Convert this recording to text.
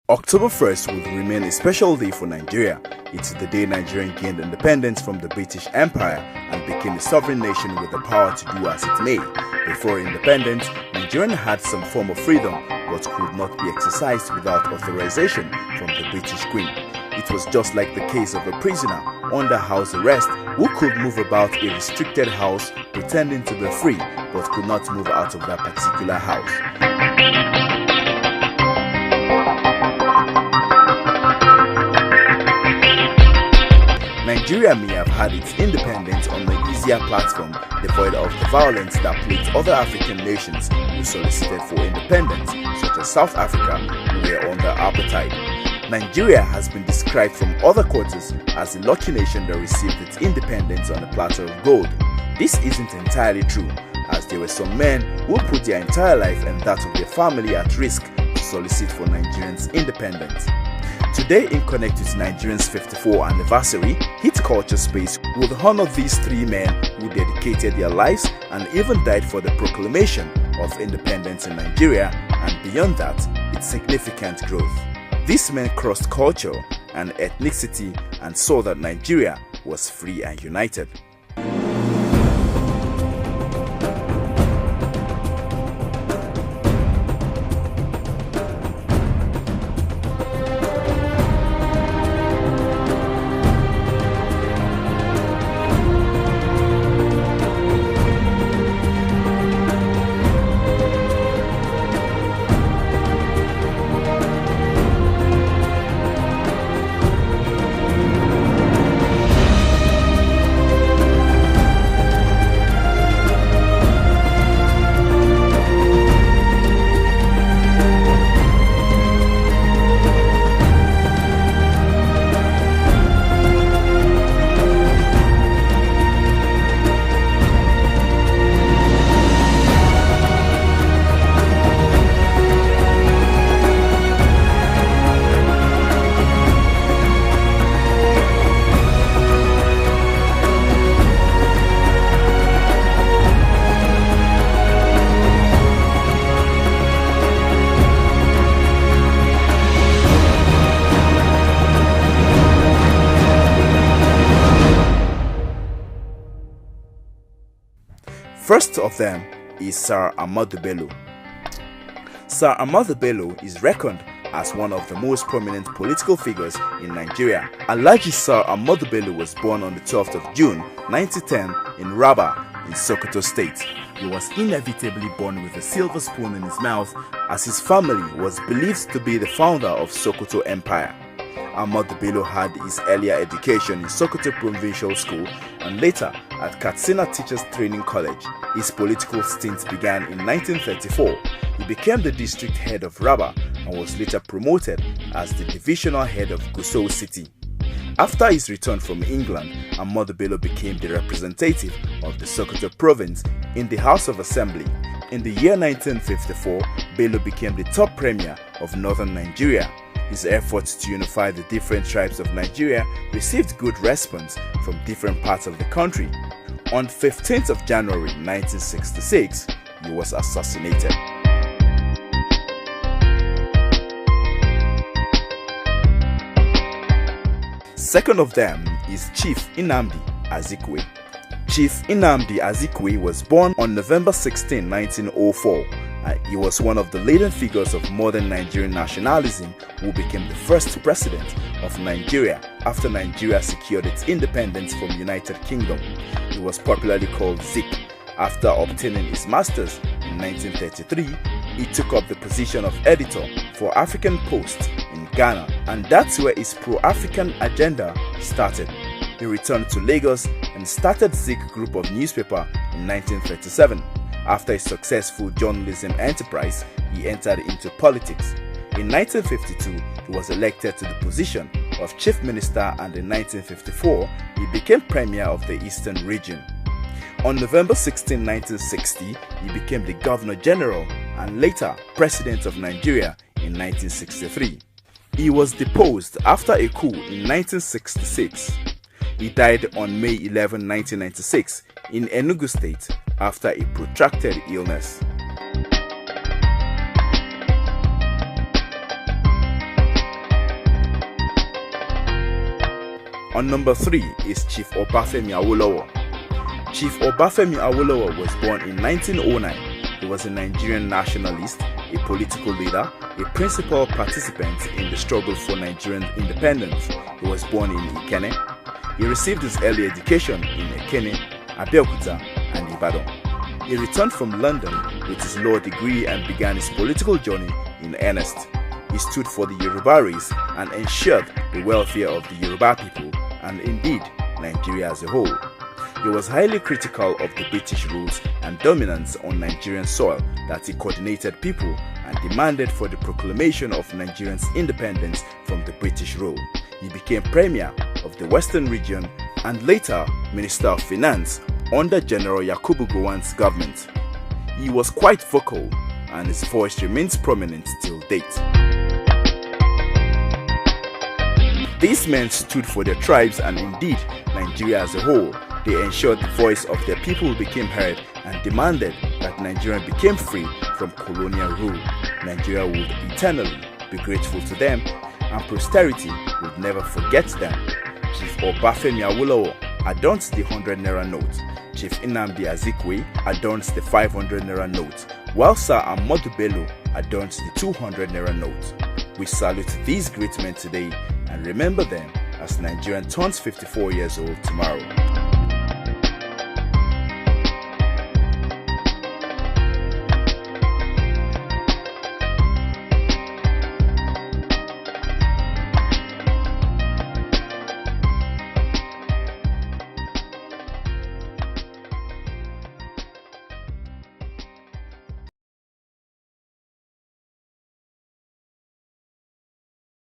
October 1st will remain a special day for Nigeria. It's the day Nigeria gained independence from the British Empire and became a sovereign nation with the power to do as it may. Before independence, Nigeria had some form of freedom but could not be exercised without authorization from the British Queen. It was just like the case of a prisoner under house arrest who could move about a restricted house pretending to be free but could not move out of that particular house. Nigeria may have had its independence on an easier platform, devoid of the violence that plagued other African nations who solicited for independence, such as South Africa, who were under apartheid. Nigeria has been described from other quarters as the lucky nation that received its independence on a platter of gold. This isn't entirely true, as there were some men who put their entire life and that of their family at risk to solicit for Nigerians' independence. Today, in Connect with Nigerians' 54th anniversary, Hit Culture Space will honor these three men who dedicated their lives and even died for the proclamation of independence in Nigeria and beyond that, its significant growth. These men crossed culture and ethnicity and saw that Nigeria was free and united. First of them is Sir Ahmadu Bello. Sir Ahmadu Bello is reckoned as one of the most prominent political figures in Nigeria. Alhaji Sir Ahmadu Bello was born on the 12th of June 1910 in Raba in Sokoto State. He was inevitably born with a silver spoon in his mouth, as his family was believed to be the founder of Sokoto Empire. Ahmadu Bello had his earlier education in Sokoto Provincial School and later at Katsina Teachers Training College. His political stint began in 1934. He became the district head of Raba and was later promoted as the divisional head of Gusau City. After his return from England, Ahmadu Bello became the representative of the Sokoto province in the House of Assembly. In the year 1954, Bello became the top premier of northern Nigeria. His efforts to unify the different tribes of Nigeria received good response from different parts of the country. On 15th of January 1966, he was assassinated. Second of them is Chief Nnamdi Azikiwe. Chief Nnamdi Azikiwe was born on November 16, 1904. He was one of the leading figures of modern Nigerian nationalism who became the first president of Nigeria after Nigeria secured its independence from United Kingdom. He was popularly called Zik. After obtaining his master's in 1933, he took up the position of editor for African Post in Ghana, and that's where his pro-African agenda started. He returned to Lagos and started Zik Group of newspaper in 1937. After a successful journalism enterprise, he entered into politics. In 1952, he was elected to the position of Chief Minister, and in 1954, he became Premier of the Eastern Region. On November 16, 1960, he became the Governor General and later President of Nigeria in 1963. He was deposed after a coup in 1966. He died on May 11, 1996 in Enugu State after a protracted illness. On number 3 is Chief Obafemi Awolowo. Chief Obafemi Awolowo was born in 1909. He was a Nigerian nationalist, a political leader, a principal participant in the struggle for Nigerian independence. He was born in Ikenne. He received his early education in Ikenne, Abeokuta, and Ibadan. He returned from London with his law degree and began his political journey in earnest. He stood for the Yoruba race and ensured the welfare of the Yoruba people and indeed Nigeria as a whole. He was highly critical of the British rules and dominance on Nigerian soil that he coordinated people and demanded for the proclamation of Nigerians' independence from the British rule. He became Premier of the Western region and later Minister of Finance under General Yakubu Gowon's government. He was quite vocal and his voice remains prominent till date. These men stood for their tribes and indeed Nigeria as a whole. They ensured the voice of their people became heard and demanded that Nigeria became free from colonial rule. Nigeria would eternally be grateful to them and posterity would never forget them. Chief Obafemi Awolowo adorns the 100 naira note. Chief Nnamdi Azikiwe adorns the 500 naira note, while Sir Ahmadu Bello adorns the 200 naira note. We salute these great men today and remember them as Nigeria turns 54 years old tomorrow.